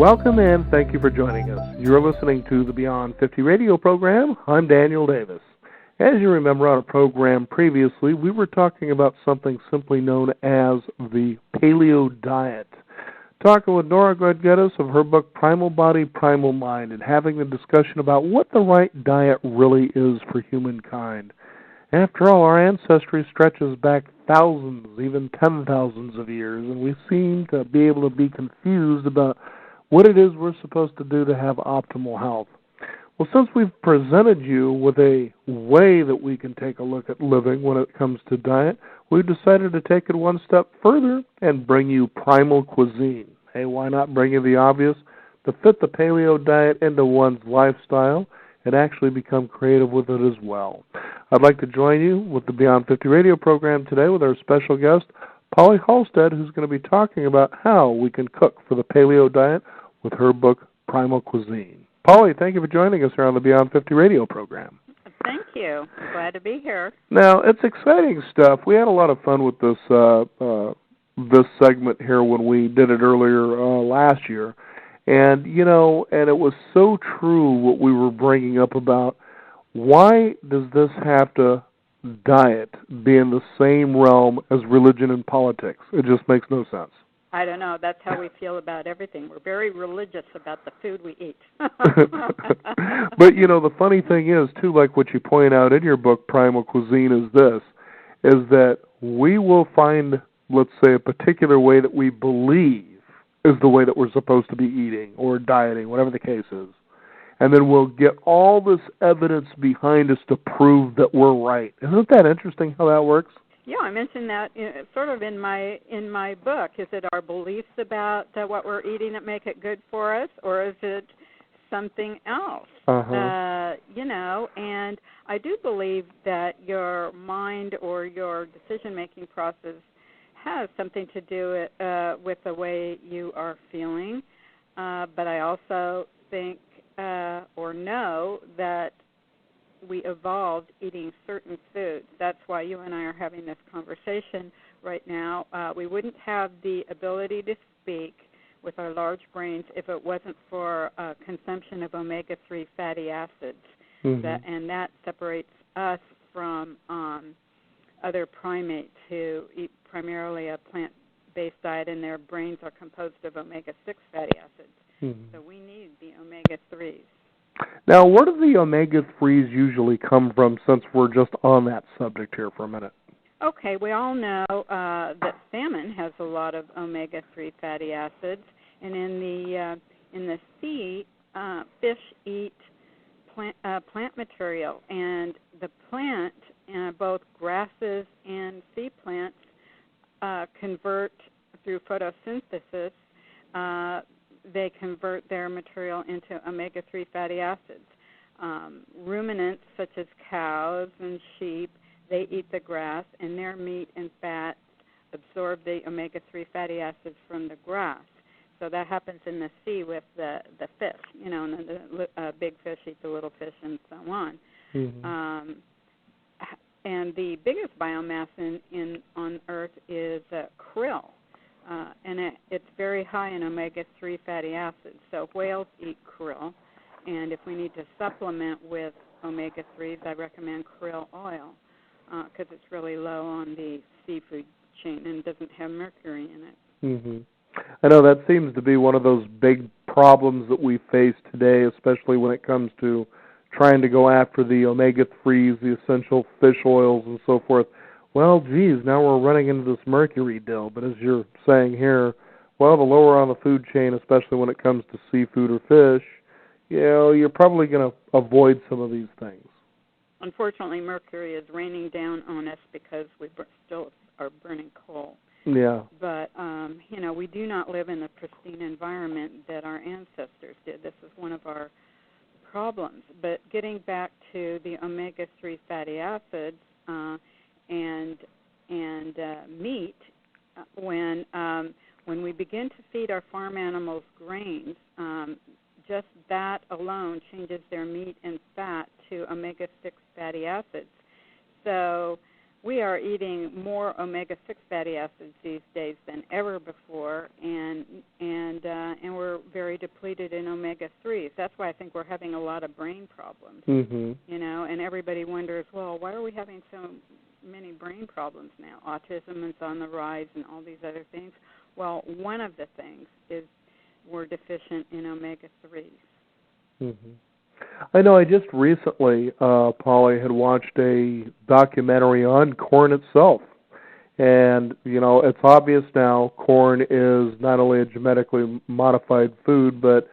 Welcome and thank you for joining us. You're listening to the Beyond 50 radio program. I'm Daniel Davis. As you remember on a program previously, we were talking about something simply known as the Paleo diet. Talking with Nora Godgetis of her book Primal Body, Primal Mind, and having the discussion about what the right diet really is for humankind. After all, our ancestry stretches back thousands, even 10,000s of years, and we seem to be able to be confused about what it is we're supposed to do to have optimal health. Well, since we've presented you with a way that we can take a look at living when it comes to diet, we've decided to take it one step further and bring you primal cuisine. Hey, why not bring you the obvious? To fit the paleo diet into one's lifestyle and actually become creative with it as well. I'd like to join you with the Beyond 50 radio program today with our special guest, Polly Halstead, who's going to be talking about how we can cook for the paleo diet with her book, Primal Cuisine. Polly, thank you for joining us here on the Beyond 50 radio program. Thank you. Glad to be here. Now, it's exciting stuff. We had a lot of fun with this this segment here when we did it earlier last year. And, and it was so true what we were bringing up about why does this have to diet be in the same realm as religion and politics? It just makes no sense. I don't know. That's how we feel about everything. We're very religious about the food we eat. But, the funny thing is, too, like what you point out in your book, Primal Cuisine, is that we will find, let's say, a particular way that we believe is the way that we're supposed to be eating or dieting, whatever the case is. And then we'll get all this evidence behind us to prove that we're right. Isn't that interesting how that works? Yeah, I mentioned that sort of in my book. Is it our beliefs about what we're eating that make it good for us, or is it something else? And I do believe that your mind or your decision-making process has something to do with the way you are feeling. But I also think or know that we evolved eating certain foods. That's why you and I are having this conversation right now. We wouldn't have the ability to speak with our large brains if it wasn't for consumption of omega-3 fatty acids. Mm-hmm. And that separates us from other primates who eat primarily a plant-based diet, and their brains are composed of omega-6 fatty acids. Mm-hmm. So we need the omega-3s. Now, where do the omega-3s usually come from, since we're just on that subject here for a minute? Okay, we all know that salmon has a lot of omega-3 fatty acids, and in the sea, fish eat plant material, and the plant, both grasses and sea plants, convert through photosynthesis. They convert their material into omega-3 fatty acids. Ruminants such as cows and sheep, they eat the grass, and their meat and fat absorb the omega-3 fatty acids from the grass. So that happens in the sea with the fish, and the big fish eat the little fish and so on. Mm-hmm. And the biggest biomass on Earth is krill. And it's very high in omega-3 fatty acids. So whales eat krill, and if we need to supplement with omega-3s, I recommend krill oil because it's really low on the seafood chain and doesn't have mercury in it. Mm-hmm. I know that seems to be one of those big problems that we face today, especially when it comes to trying to go after the omega-3s, the essential fish oils, and so forth. Well, geez, now we're running into this mercury deal. But as you're saying here, well, the lower on the food chain, especially when it comes to seafood or fish, you're probably going to avoid some of these things. Unfortunately, mercury is raining down on us because we still are burning coal. Yeah. But, we do not live in the pristine environment that our ancestors did. This is one of our problems. But getting back to the omega-3 fatty acids, and meat, when we begin to feed our farm animals grains, just that alone changes their meat and fat to omega-6 fatty acids. So we are eating more omega-6 fatty acids these days than ever before, and we're very depleted in omega-3s. That's why I think we're having a lot of brain problems. Mm-hmm. You know, and everybody wonders, well, why are we having so many brain problems now? Autism is on the rise and all these other things. Well, one of the things is we're deficient in omega-3s. Mm-hmm. I know I just recently, Polly, had watched a documentary on corn itself. And, you know, it's obvious now corn is not only a genetically modified food, but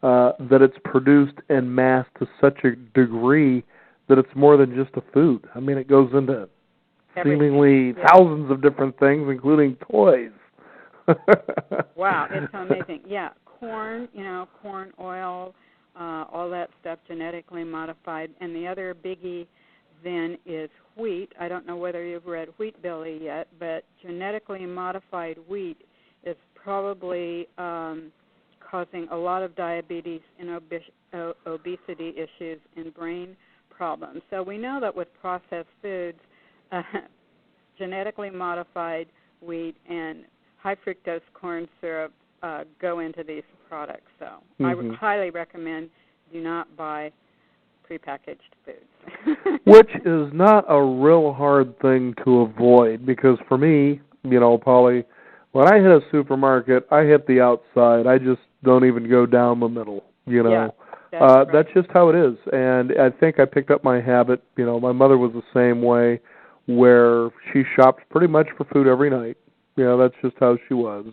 that it's produced en masse to such a degree that it's more than just a food. I mean, it goes into seemingly thousands of different things, including toys. Wow, it's amazing. Yeah, corn, you know, corn oil, all that stuff genetically modified. And the other biggie then is wheat. I don't know whether you've read Wheat Belly yet, but genetically modified wheat is probably causing a lot of diabetes and obesity issues and brain problems. So we know that with processed foods, genetically modified wheat and high fructose corn syrup go into these products. So I would highly recommend do not buy prepackaged foods. Which is not a real hard thing to avoid, because for me, you know, Polly, when I hit a supermarket, I hit the outside. I just don't even go down the middle, you know. Yeah, that's just how it is. And I think I picked up my habit. You know, my mother was the same way, where she shopped pretty much for food every night. You know, that's just how she was.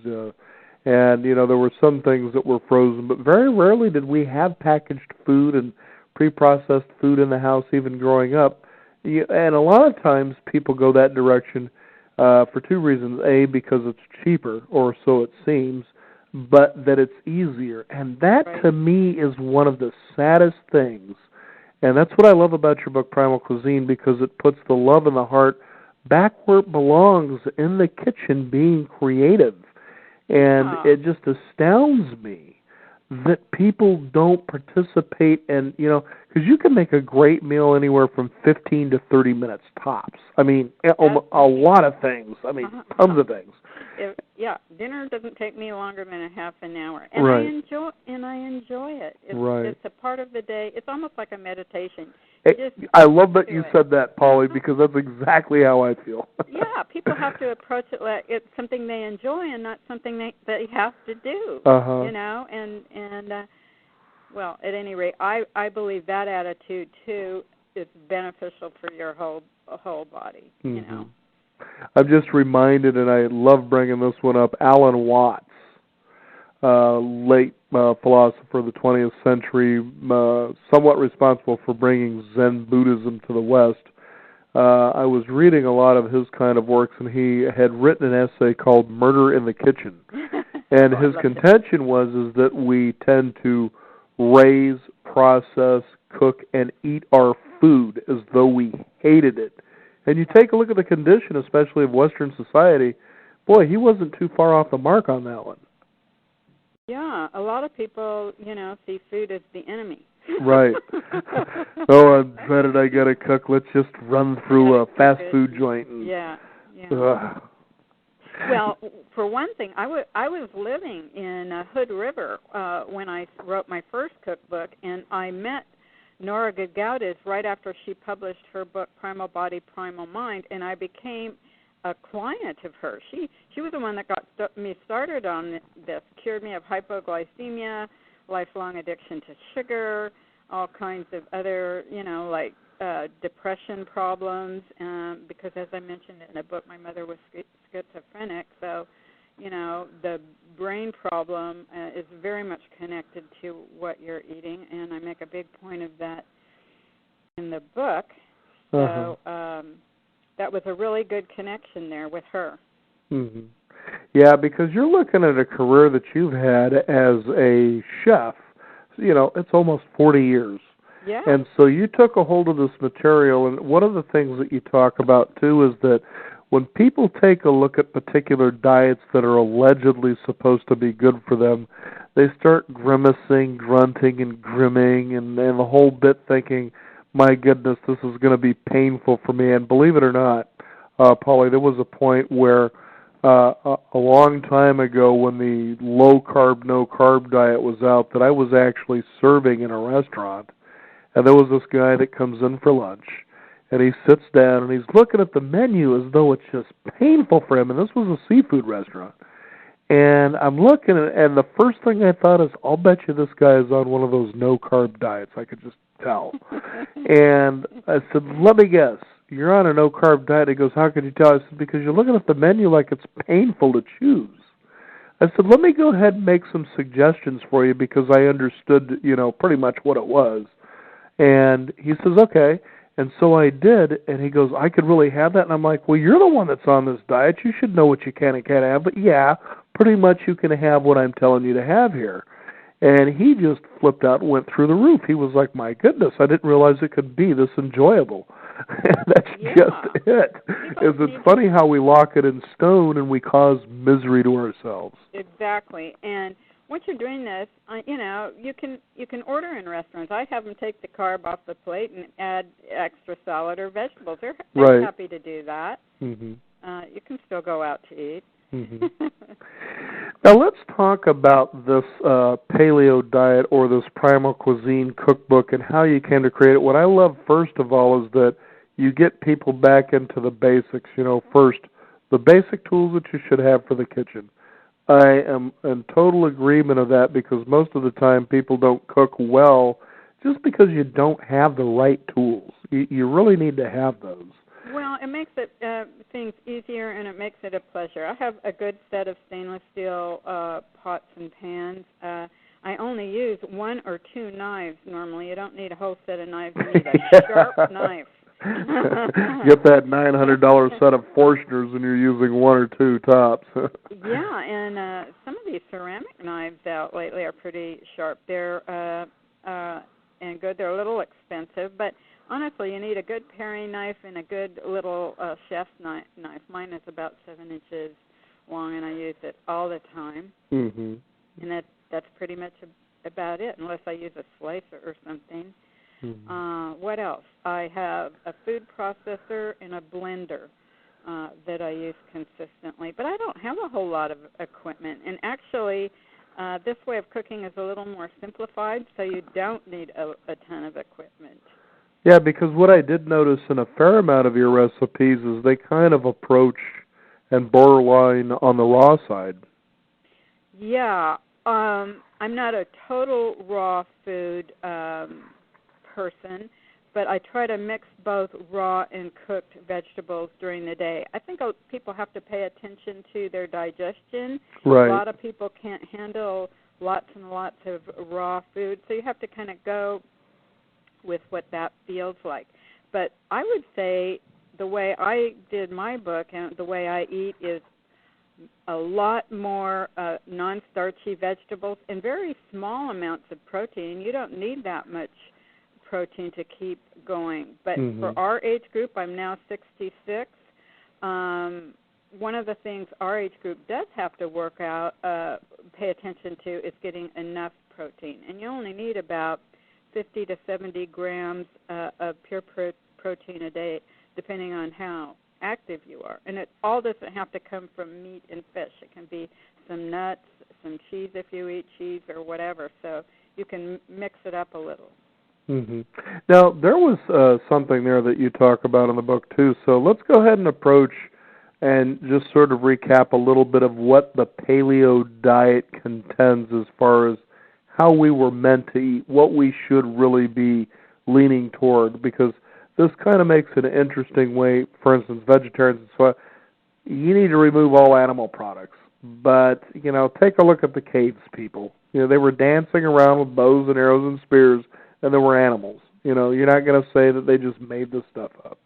And, you know, there were some things that were frozen, but very rarely did we have packaged food and pre-processed food in the house, even growing up. And a lot of times people go that direction for two reasons. A, because it's cheaper, or so it seems, but that it's easier. And that, to me, is one of the saddest things. And that's what I love about your book, Primal Cuisine, because it puts the love and the heart back where it belongs, in the kitchen, being creative. And it just astounds me that people don't participate in, you know, because you can make a great meal anywhere from 15 to 30 minutes tops. I mean, a lot of things. I mean, tons of things. Dinner doesn't take me longer than a half an hour, and I enjoy it. It's a part of the day. It's almost like a meditation. I love that you said that, Polly, because that's exactly how I feel. Yeah, people have to approach it like it's something they enjoy and not something they have to do. You know, and well, at any rate, I believe that attitude too is beneficial for your whole body. You know. I'm just reminded, and I love bringing this one up, Alan Watts, late philosopher of the 20th century, somewhat responsible for bringing Zen Buddhism to the West. I was reading a lot of his kind of works, and he had written an essay called Murder in the Kitchen. And his contention is that we tend to raise, process, cook, and eat our food as though we hated it. And you take a look at the condition, especially of Western society, boy, he wasn't too far off the mark on that one. Yeah, a lot of people, you know, see food as the enemy. Right. Oh, I'm dreaded I got to cook. Let's just run through a fast food joint. And, Well, for one thing, I was living in Hood River when I wrote my first cookbook, and I met Nora Gagaudas right after she published her book Primal Body, Primal Mind, and I became a client of hers. She was the one that got me started on this, cured me of hypoglycemia, lifelong addiction to sugar, all kinds of other, you know, like depression problems, because as I mentioned in the book, my mother was schizophrenic, so, you know, the brain problem is very much connected to what you're eating, and I make a big point of that in the book. So that was a really good connection there with her. Yeah, because you're looking at a career that you've had as a chef. You know, it's almost 40 years. Yeah. And so you took a hold of this material, and one of the things that you talk about, too, is that when people take a look at particular diets that are allegedly supposed to be good for them, they start grimacing, grunting, and grimming, and the whole bit thinking, my goodness, this is going to be painful for me. And believe it or not, Polly, there was a point where a long time ago when the low-carb, no-carb diet was out that I was actually serving in a restaurant, and there was this guy that comes in for lunch, and he sits down, and he's looking at the menu as though it's just painful for him, and this was a seafood restaurant. And I'm looking, and the first thing I thought is, I'll bet you this guy is on one of those no-carb diets. I could just tell. And I said, let me guess. You're on a no-carb diet. He goes, how could you tell? I said, because you're looking at the menu like it's painful to choose. I said, let me go ahead and make some suggestions for you because I understood, pretty much what it was. And he says, okay. And so I did, and he goes, I could really have that? And I'm like, well, you're the one that's on this diet. You should know what you can and can't have. But, yeah, pretty much you can have what I'm telling you to have here. And he just flipped out and went through the roof. He was like, my goodness, I didn't realize it could be this enjoyable. That's just it. It's funny how we lock it in stone and we cause misery to ourselves. Exactly. And once you're doing this, you can order in restaurants. I have them take the carb off the plate and add extra salad or vegetables. They're right. happy to do that. Mm-hmm. You can still go out to eat. Mm-hmm. Now let's talk about this paleo diet or this primal cuisine cookbook and how you came to create it. What I love first of all is that you get people back into the basics. First, the basic tools that you should have for the kitchen. I am in total agreement of that because most of the time people don't cook well just because you don't have the right tools. You really need to have those. Well, it makes things easier and it makes it a pleasure. I have a good set of stainless steel pots and pans. I only use 1 or 2 knives normally. You don't need a whole set of knives. You need a sharp knife. Get that $900 set of Forstners and you're using 1 or 2 tops. Yeah, and some of these ceramic knives out lately are pretty sharp. They're and good. They're a little expensive, but honestly, you need a good paring knife and a good little chef's knife. Mine is about 7 inches long, and I use it all the time. Mm-hmm. And that's pretty much about it, unless I use a slicer or something. Mm-hmm. What else? I have a food processor and a blender that I use consistently, but I don't have a whole lot of equipment. And actually, this way of cooking is a little more simplified, so you don't need a ton of equipment. Yeah, because what I did notice in a fair amount of your recipes is they kind of approach and borderline on the raw side. Yeah, I'm not a total raw food person, but I try to mix both raw and cooked vegetables during the day. I think people have to pay attention to their digestion. Right. A lot of people can't handle lots and lots of raw food, so you have to kind of go with what that feels like. But I would say the way I did my book and the way I eat is a lot more non-starchy vegetables and very small amounts of protein. You don't need that much protein to keep going. But for our age group, I'm now 66. One of the things our age group does have to pay attention to is getting enough protein. And you only need about 50 to 70 grams of pure protein a day, depending on how active you are. And it all doesn't have to come from meat and fish. It can be some nuts, some cheese if you eat cheese or whatever. So you can mix it up a little. Mm-hmm. Now, there was something there that you talk about in the book, too. So let's go ahead and approach and just sort of recap a little bit of what the paleo diet contends as far as how we were meant to eat, what we should really be leaning toward, because this kind of makes it an interesting way. For instance, vegetarians and so you need to remove all animal products. But, take a look at the caves people. They were dancing around with bows and arrows and spears, and there were animals. You're not going to say that they just made this stuff up.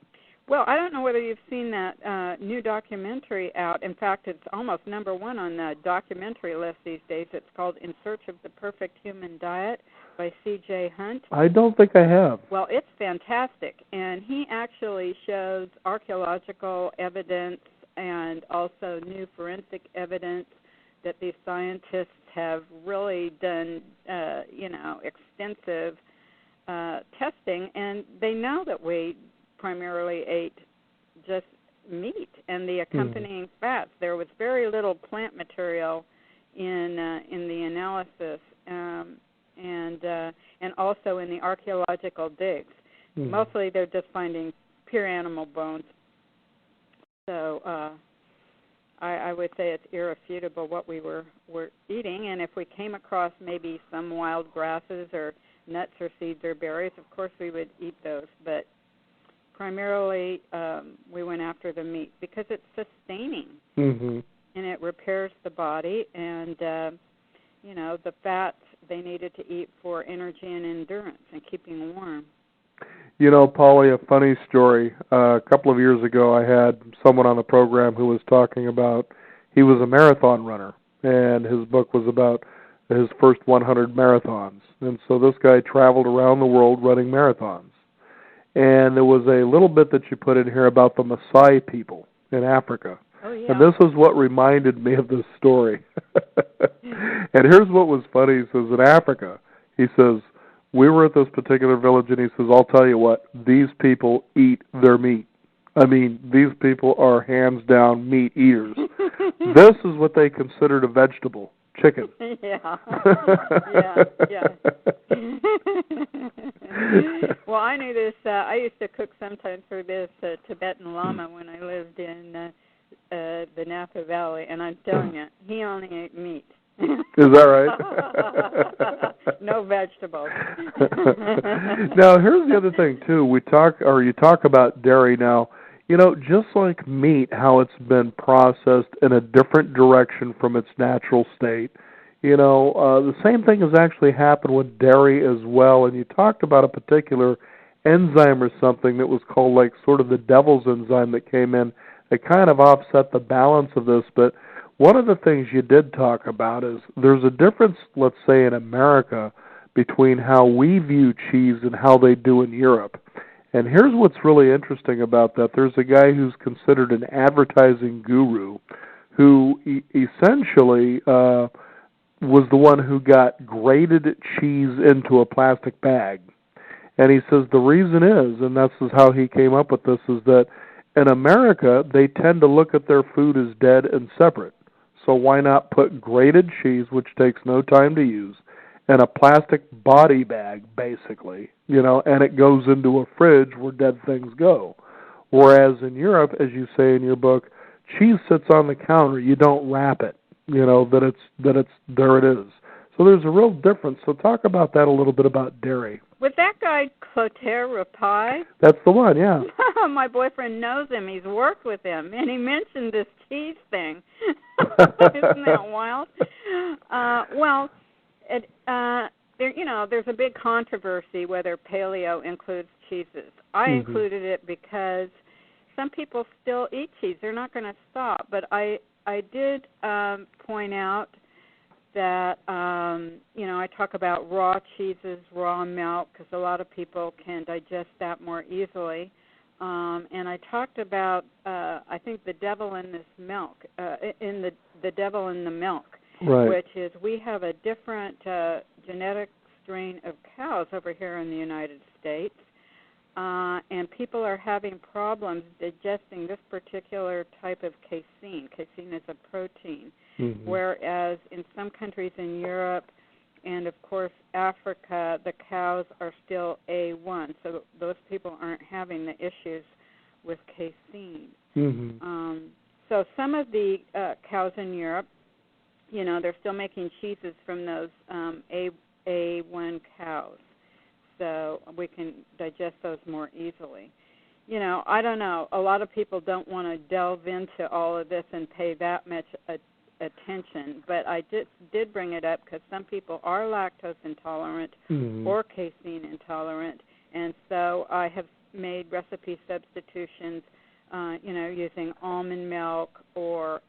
Well, I don't know whether you've seen that new documentary out. In fact, it's almost number 1 on the documentary list these days. It's called In Search of the Perfect Human Diet by C.J. Hunt. I don't think I have. Well, it's fantastic, and he actually shows archaeological evidence and also new forensic evidence that these scientists have really done, extensive testing, and they know that we primarily ate just meat and the accompanying fats. There was very little plant material in the analysis, and also in the archaeological digs. Mostly, they're just finding pure animal bones. So I would say it's irrefutable what we were eating. And if we came across maybe some wild grasses or nuts or seeds or berries, of course we would eat those. But primarily, we went after the meat because it's sustaining, and it repairs the body. And, the fats they needed to eat for energy and endurance and keeping warm. Polly, a funny story. A couple of years ago, I had someone on the program who was talking about, he was a marathon runner, and his book was about his first 100 marathons. And so this guy traveled around the world running marathons. And there was a little bit that you put in here about the Maasai people in Africa. Oh, yeah. And this is what reminded me of this story. And here's what was funny. He says, in Africa, he says, we were at this particular village, and he says, I'll tell you what, these people eat their meat. I mean, these people are hands down meat eaters. This is what they considered a vegetable, chicken. Yeah. Yeah. Well, I knew this. I used to cook sometimes for this Tibetan Lama when I lived in the Napa Valley, and I'm telling you, he only ate meat. Is that right? No vegetables. Now, here's the other thing too. You talk about dairy now. Just like meat, how it's been processed in a different direction from its natural state. The same thing has actually happened with dairy as well. And you talked about a particular enzyme or something that was called like sort of the devil's enzyme that came in. It kind of offset the balance of this, but one of the things you did talk about is there's a difference, let's say, in America between how we view cheese and how they do in Europe. And here's what's really interesting about that. There's a guy who's considered an advertising guru who essentially was the one who got grated cheese into a plastic bag. And he says the reason is, and this is how he came up with this, is that in America, they tend to look at their food as dead and separate. So why not put grated cheese, which takes no time to use, in a plastic body bag, basically, and it goes into a fridge where dead things go. Whereas in Europe, as you say in your book, cheese sits on the counter. You don't wrap it, that it's there it is. So there's a real difference. So talk about that a little bit about dairy. With that guy, Clotaire Rapaille? That's the one, yeah. My boyfriend knows him. He's worked with him, and he mentioned this cheese thing. Isn't that wild? There's a big controversy whether paleo includes cheeses. I included it because some people still eat cheese. They're not going to stop. But I did point out that, I talk about raw cheeses, raw milk, because a lot of people can digest that more easily. And I talked about, I think, the devil in this milk, the devil in the milk, right, which is we have a different genetic strain of cows over here in the United States, and people are having problems digesting this particular type of casein. Casein is a protein, whereas in some countries in Europe and, of course, Africa, the cows are still A1, so those people aren't having the issues with casein. So some of the cows in Europe, they're still making cheeses from those A1 cows, so we can digest those more easily. I don't know. A lot of people don't want to delve into all of this and pay that much attention, but I did bring it up because some people are lactose intolerant or casein intolerant, and so I have made recipe substitutions, using almond milk or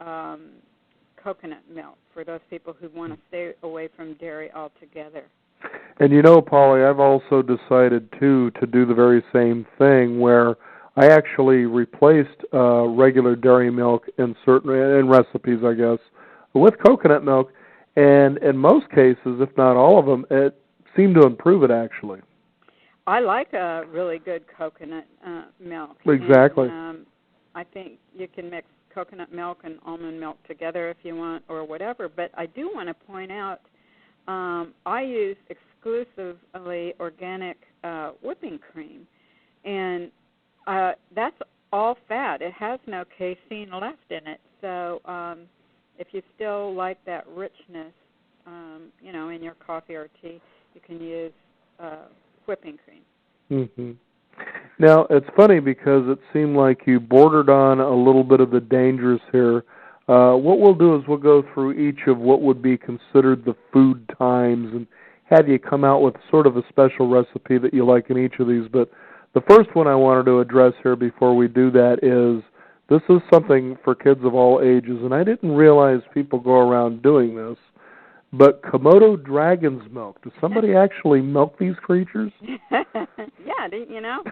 coconut milk for those people who want to stay away from dairy altogether. And Polly, I've also decided, too, to do the very same thing where I actually replaced regular dairy milk in recipes, I guess, with coconut milk, and in most cases, if not all of them, it seemed to improve it, actually. I like a really good coconut milk. Exactly. And, I think you can mix coconut milk and almond milk together if you want, or whatever. But I do want to point out I use exclusively organic whipping cream, and that's all fat. It has no casein left in it. So if you still like that richness, in your coffee or tea, you can use whipping cream. Mm-hmm. Now, it's funny because it seemed like you bordered on a little bit of the dangerous here. What we'll do is we'll go through each of what would be considered the food times and have you come out with sort of a special recipe that you like in each of these. But the first one I wanted to address here before we do that is this is something for kids of all ages, and I didn't realize people go around doing this. But Komodo dragon's milk. Does somebody actually milk these creatures? Yeah, didn't you know?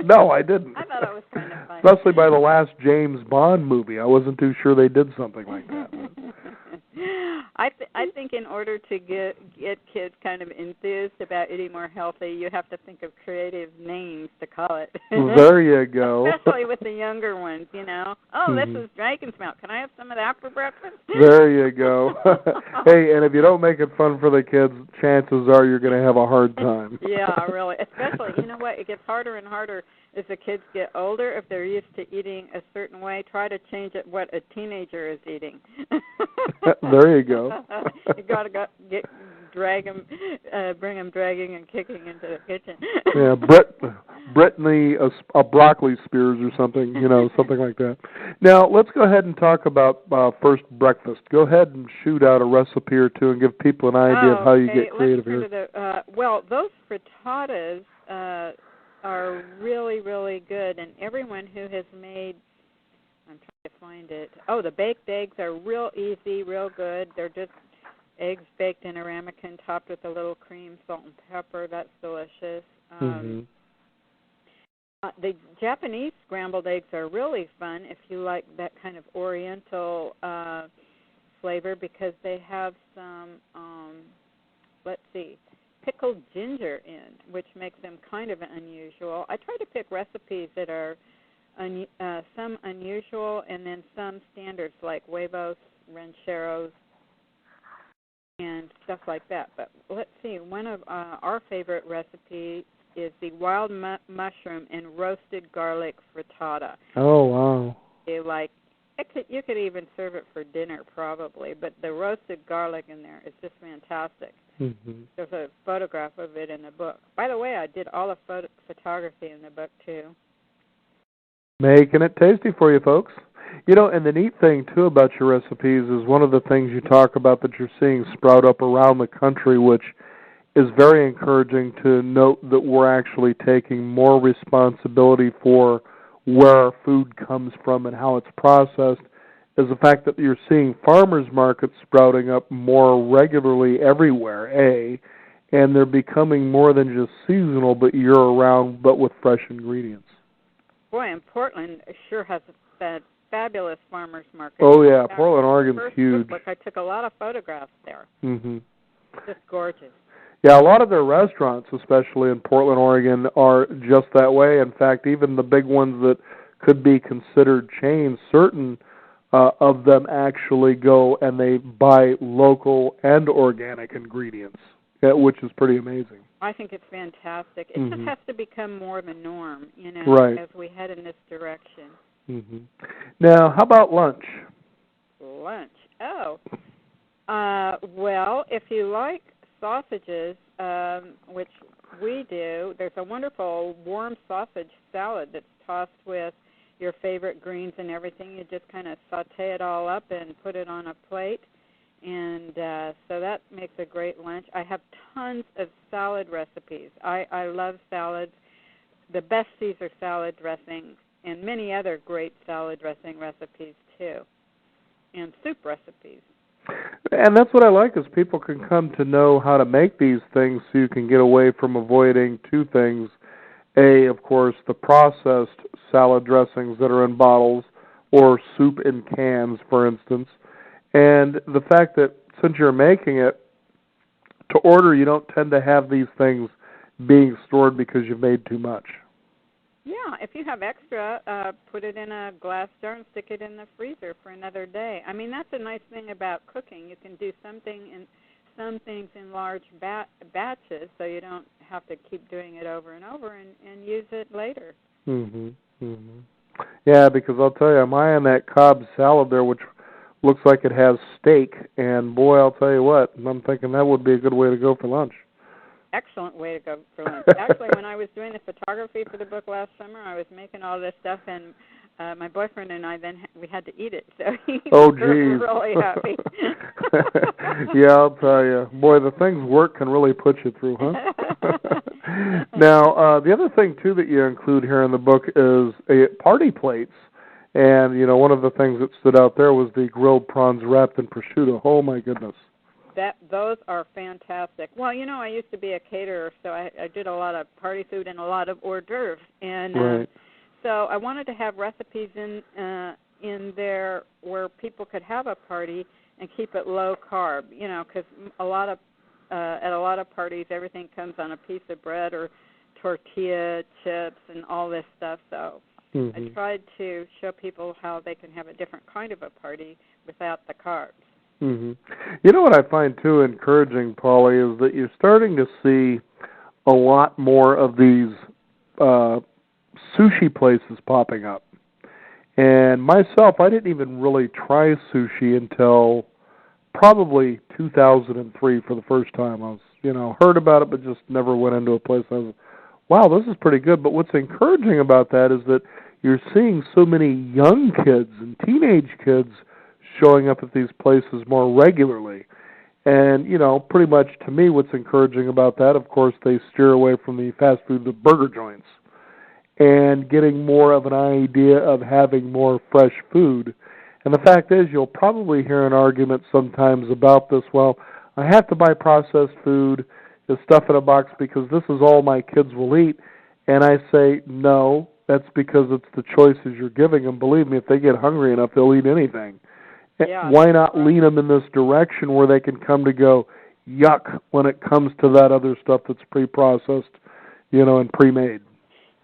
No, I didn't. I thought it was kind of funny. Especially by the last James Bond movie. I wasn't too sure they did something like that. I think in order to get kids kind of enthused about eating more healthy, you have to think of creative names to call it. There you go. Especially with the younger ones, Oh, this is dragon's milk. Can I have some of that for breakfast? There you go. Hey, and if you don't make it fun for the kids, chances are you're going to have a hard time. Yeah, really. Especially, you know what? It gets harder and harder as the kids get older. If they're used to eating a certain way, try to change it what a teenager is eating. There you go. You got to bring them dragging and kicking into the kitchen. Yeah, Brittany, a broccoli spears or something, something like that. Now, let's go ahead and talk about first breakfast. Go ahead and shoot out a recipe or two and give people an idea of how you get creative here. Well, those frittatas are really, really good, and everyone who has made, I'm trying to find it. Oh, the baked eggs are real easy, real good. They're just eggs baked in a ramekin, topped with a little cream, salt, and pepper. That's delicious. The Japanese scrambled eggs are really fun if you like that kind of oriental flavor because they have some, pickled ginger in, which makes them kind of unusual. I try to pick recipes that are some unusual and then some standards like huevos, rancheros, and stuff like that. But let's see, one of our favorite recipes is the wild mushroom and roasted garlic frittata. Oh, wow. You could even serve it for dinner probably, but the roasted garlic in there is just fantastic. Mm-hmm. There's a photograph of it in the book. By the way, I did all the photography in the book, too. Making it tasty for you, folks. And the neat thing, too, about your recipes is one of the things you talk about that you're seeing sprout up around the country, which is very encouraging to note that we're actually taking more responsibility for where our food comes from and how it's processed, is the fact that you're seeing farmers markets sprouting up more regularly everywhere, and they're becoming more than just seasonal but year-round but with fresh ingredients. Boy, and Portland sure has a fabulous farmers market. Oh, yeah, Portland, Oregon's huge. I took a lot of photographs there. Mm-hmm. Just gorgeous. Yeah, a lot of their restaurants, especially in Portland, Oregon, are just that way. In fact, even the big ones that could be considered chains, certain of them actually go and they buy local and organic ingredients, which is pretty amazing. I think it's fantastic. It just has to become more the norm, right, as we head in this direction. Mm-hmm. Now, how about lunch? Lunch. Oh. Well, if you like sausages, which we do, there's a wonderful warm sausage salad that's tossed with your favorite greens and everything. You just kind of saute it all up and put it on a plate. And so that makes a great lunch. I have tons of salad recipes. I love salads. The best Caesar salad dressing and many other great salad dressing recipes, too, and soup recipes. And that's what I like is people can come to know how to make these things so you can get away from avoiding two things. Of course, the processed salad dressings that are in bottles or soup in cans, for instance. And the fact that since you're making it to order, you don't tend to have these things being stored because you've made too much. Yeah, if you have extra, put it in a glass jar and stick it in the freezer for another day. I mean, that's a nice thing about cooking. You can do some things in large batches, so you don't have to keep doing it over and over and use it later. Mhm. Mhm. Yeah, because I'll tell you, I'm eyeing that Cobb salad there, which looks like it has steak, and boy, I'll tell you what, I'm thinking that would be a good way to go for lunch. Excellent way to go for lunch. Actually, when I was doing the photography for the book last summer, I was making all this stuff, and my boyfriend and I we had to eat it, so he Oh, was geez. really happy. Yeah, I'll tell you. Boy, the things work can really put you through, huh? Now, the other thing, too, that you include here in the book is party plates. And, you know, one of the things that stood out there was the grilled prawns wrapped in prosciutto. Oh, my goodness. Those are fantastic. Well, you know, I used to be a caterer, so I did a lot of party food and a lot of hors d'oeuvres, and Right. so I wanted to have recipes in there where people could have a party and keep it low carb. You know, because at a lot of parties, everything comes on a piece of bread or tortilla chips and all this stuff. So I tried to show people how they can have a different kind of a party without the carbs. Mm-hmm. You know what I find, too, encouraging, Polly, is that you're starting to see a lot more of these sushi places popping up. And myself, I didn't even really try sushi until probably 2003 for the first time. I was, heard about it, but just never went into a place. I was, wow, this is pretty good. But what's encouraging about that is that you're seeing so many young kids and teenage kids showing up at these places more regularly. And, pretty much to me what's encouraging about that, of course, they steer away from the fast food, the burger joints, and getting more of an idea of having more fresh food. And the fact is, you'll probably hear an argument sometimes about this, well, I have to buy processed food, the stuff in a box, because this is all my kids will eat. And I say, no, that's because it's the choices you're giving them. Believe me, if they get hungry enough, they'll eat anything. Yeah, why not lean them in this direction where they can come to go, yuck, when it comes to that other stuff that's pre-processed, and pre-made?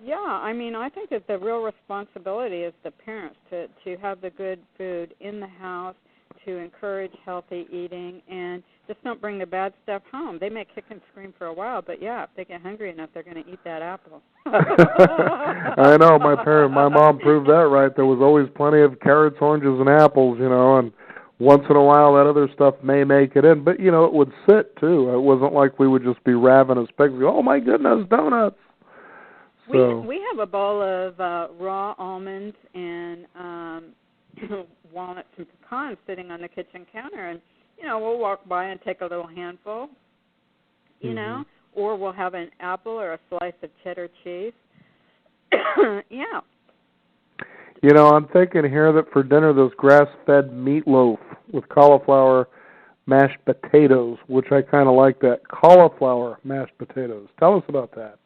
Yeah, I mean, I think that the real responsibility is the parents to have the good food in the house, to encourage healthy eating, and just don't bring the bad stuff home. They may kick and scream for a while, but yeah, if they get hungry enough, they're going to eat that apple. I know, my mom proved that right. There was always plenty of carrots, oranges, and apples, and once in a while that other stuff may make it in. But, it would sit, too. It wasn't like we would just be ravenous pigs. Oh, my goodness, donuts. So. We have a bowl of raw almonds and walnuts and pecans sitting on the kitchen counter, and we'll walk by and take a little handful, or we'll have an apple or a slice of cheddar cheese. Yeah. I'm thinking here that for dinner, this grass-fed meatloaf with cauliflower mashed potatoes, which I kind of like that. Cauliflower mashed potatoes. Tell us about that.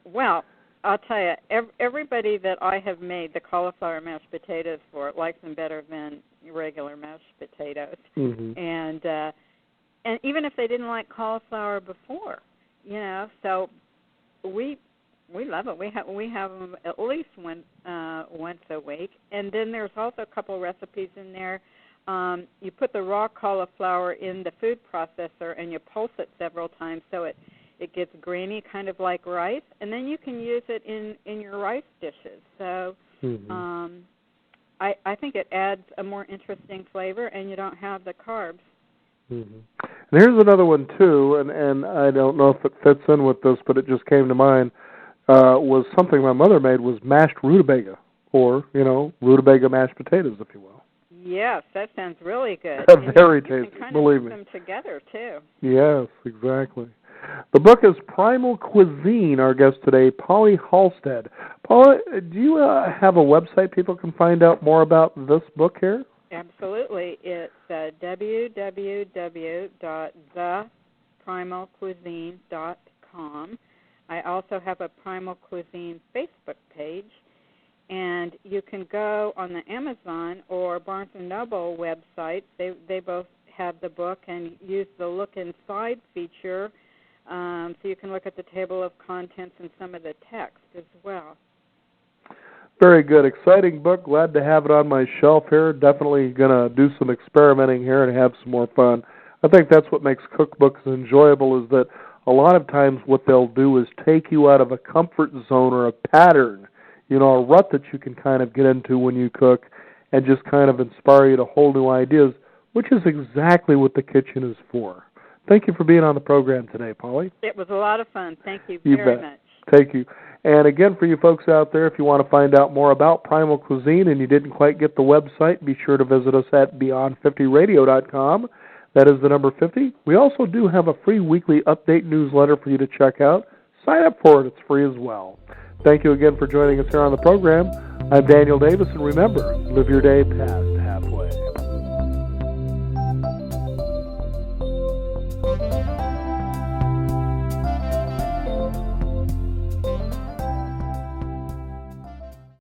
Well, I'll tell you, everybody that I have made the cauliflower mashed potatoes for likes them better than regular mashed potatoes. Mm-hmm. And even if they didn't like cauliflower before, so we love it. We have them at least once a week. And then there's also a couple recipes in there. You put the raw cauliflower in the food processor and you pulse it several times so it gets grainy, kind of like rice, and then you can use it in your rice dishes. So I think it adds a more interesting flavor, and you don't have the carbs. Mm-hmm. And here's another one, too, and I don't know if it fits in with this, but it just came to mind, was something my mother made, was mashed rutabaga, or, rutabaga mashed potatoes, if you will. Yes, that sounds really good. Very tasty, you can kind believe of me. put them together, too. Yes, exactly. The book is Primal Cuisine. Our guest today, Polly Halstead. Paula, do you have a website people can find out more about this book here? Absolutely. It's www.theprimalcuisine.com. I also have a Primal Cuisine Facebook page, and you can go on the Amazon or Barnes & Noble websites. They both have the book, and use the Look Inside feature, so you can look at the table of contents and some of the text as well. Very good. Exciting book. Glad to have it on my shelf here. Definitely going to do some experimenting here and have some more fun. I think that's what makes cookbooks enjoyable, is that a lot of times what they'll do is take you out of a comfort zone or a pattern, a rut that you can kind of get into when you cook, and just kind of inspire you to whole new ideas, which is exactly what the kitchen is for. Thank you for being on the program today, Polly. It was a lot of fun. Thank you You very bet. much. Thank you. And again, for you folks out there, if you want to find out more about Primal Cuisine and you didn't quite get the website, be sure to visit us at beyond50radio.com. That is the number 50. We also do have a free weekly update newsletter for you to check out. Sign up for it. It's free as well. Thank you again for joining us here on the program. I'm Daniel Davis, and remember, live your day past